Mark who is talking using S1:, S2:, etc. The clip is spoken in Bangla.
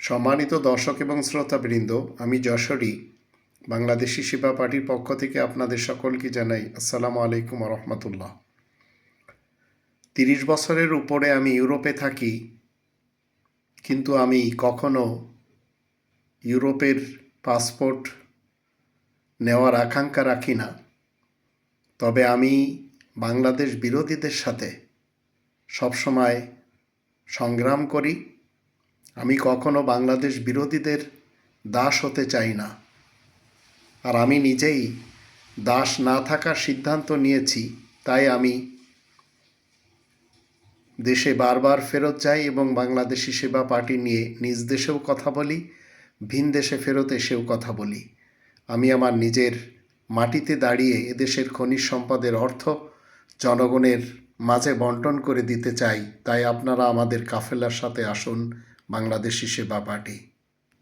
S1: সম্মানিত দর্শক এবং শ্রোতাবৃন্দ, আমি যশোরী বাংলাদেশি সেবা পার্টির পক্ষ থেকে আপনাদের সকলকে জানাই আসসালামু আলাইকুম রহমতুল্লাহ। 30 বছরের উপরে আমি ইউরোপে থাকি, কিন্তু আমি কখনো ইউরোপের পাসপোর্ট নেওয়ার আকাঙ্ক্ষা রাখি না। তবে আমি বাংলাদেশ বিরোধীদের সাথে সবসময় সংগ্রাম করি। আমি কখনো বাংলাদেশ বিরোধীদের দাস হতে চাই না, আর আমি নিজেই দাস না থাকার সিদ্ধান্ত নিয়েছি। তাই আমি দেশে বারবার ফেরত যাই এবং বাংলাদেশি সেবা পার্টি নিয়ে নিজ দেশেও কথা বলি, ভিন দেশে ফেরত এসেও কথা বলি। আমি আমার নিজের মাটিতে দাঁড়িয়ে এদেশের খনিজ সম্পদের অর্থ জনগণের মাঝে বন্টন করে দিতে চাই। তাই আপনারা আমাদের কাফেলার সাথে আসুন, বাংলাদেশি সেবা পার্টি।